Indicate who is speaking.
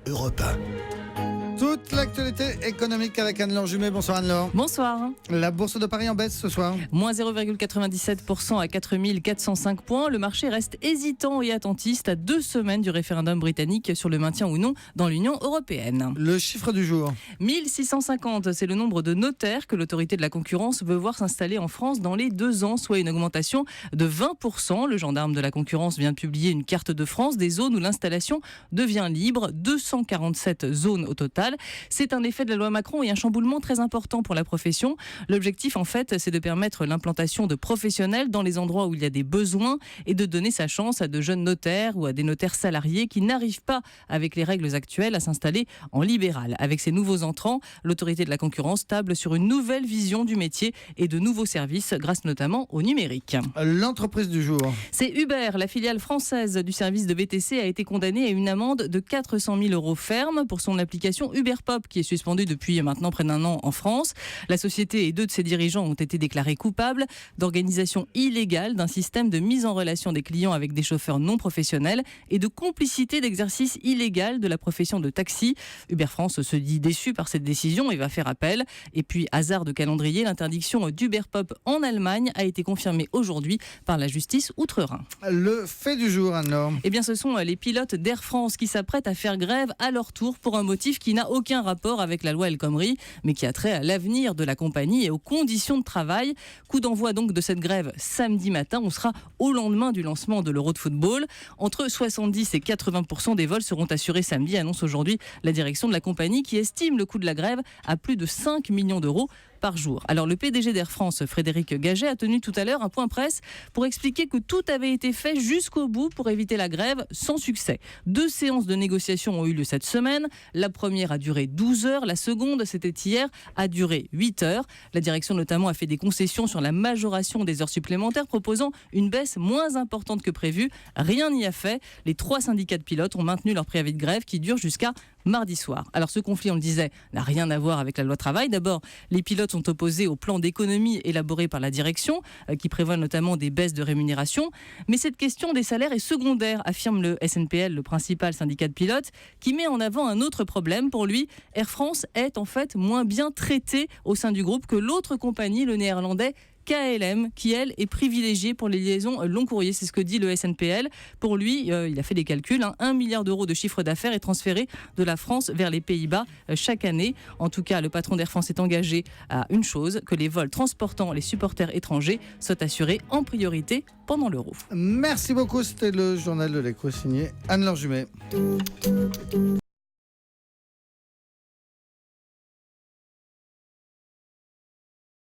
Speaker 1: Europe 1.
Speaker 2: Toute l'actualité économique avec Anne-Laure Jumet. Bonsoir Anne-Laure.
Speaker 3: Bonsoir.
Speaker 2: La bourse de Paris en baisse ce soir.
Speaker 3: Moins 0,97% à 4405 points. Le marché reste hésitant et attentiste à 2 semaines du référendum britannique sur le maintien ou non dans l'Union européenne.
Speaker 2: Le chiffre du jour.
Speaker 3: 1650, c'est le nombre de notaires que l'autorité de la concurrence veut voir s'installer en France dans les 2 ans, soit une augmentation de 20%. Le gendarme de la concurrence vient de publier une carte de France des zones où l'installation devient libre. 247 zones au total. C'est un effet de la loi Macron et un chamboulement très important pour la profession. L'objectif, en fait, c'est de permettre l'implantation de professionnels dans les endroits où il y a des besoins et de donner sa chance à de jeunes notaires ou à des notaires salariés qui n'arrivent pas, avec les règles actuelles, à s'installer en libéral. Avec ces nouveaux entrants, l'autorité de la concurrence table sur une nouvelle vision du métier et de nouveaux services, grâce notamment au numérique.
Speaker 2: L'entreprise du jour.
Speaker 3: C'est Uber, la filiale française du service de VTC, a été condamnée à une amende de 400 000 € ferme pour son application Uber Pop, qui est suspendue depuis maintenant près d'1 an en France. La société et 2 de ses dirigeants ont été déclarés coupables d'organisation illégale d'un système de mise en relation des clients avec des chauffeurs non professionnels et de complicité d'exercice illégal de la profession de taxi. Uber France se dit déçu par cette décision et va faire appel. Et puis, hasard de calendrier, l'interdiction d'Uber Pop en Allemagne a été confirmée aujourd'hui par la justice outre-Rhin.
Speaker 2: Le fait du jour, Anne-Laure.
Speaker 3: Eh bien, ce sont les pilotes d'Air France qui s'apprêtent à faire grève à leur tour pour un motif qui n'a aucun rapport avec la loi El Khomri, mais qui a trait à l'avenir de la compagnie et aux conditions de travail. Coup d'envoi donc de cette grève samedi matin. On sera au lendemain du lancement de l'Euro de football. Entre 70 et 80% des vols seront assurés samedi, annonce aujourd'hui la direction de la compagnie qui estime le coût de la grève à plus de 5 millions d'euros par jour. Alors le PDG d'Air France, Frédéric Gaget, a tenu tout à l'heure un point presse pour expliquer que tout avait été fait jusqu'au bout pour éviter la grève, sans succès. 2 séances de négociation ont eu lieu cette semaine. La première a duré 12 heures, la seconde, c'était hier, a duré 8 heures. La direction notamment a fait des concessions sur la majoration des heures supplémentaires, proposant une baisse moins importante que prévu. Rien n'y a fait. Les 3 syndicats de pilotes ont maintenu leur préavis de grève qui dure jusqu'à mardi soir. Alors ce conflit, on le disait, n'a rien à voir avec la loi travail. D'abord, les pilotes sont opposés au plan d'économie élaboré par la direction, qui prévoit notamment des baisses de rémunération. Mais cette question des salaires est secondaire, affirme le SNPL, le principal syndicat de pilotes, qui met en avant un autre problème. Pour lui, Air France est en fait moins bien traité au sein du groupe que l'autre compagnie, le néerlandais KLM, qui elle est privilégiée pour les liaisons long courrier. C'est ce que dit le SNPL. Pour lui, il a fait des calculs, 1 milliard d'euros de chiffre d'affaires est transféré de la France vers les Pays-Bas chaque année. En tout cas, le patron d'Air France est engagé à une chose, que les vols transportant les supporters étrangers soient assurés en priorité pendant l'Euro.
Speaker 2: Merci beaucoup. C'était le journal de l'écho signé Anne-Laure Jumet.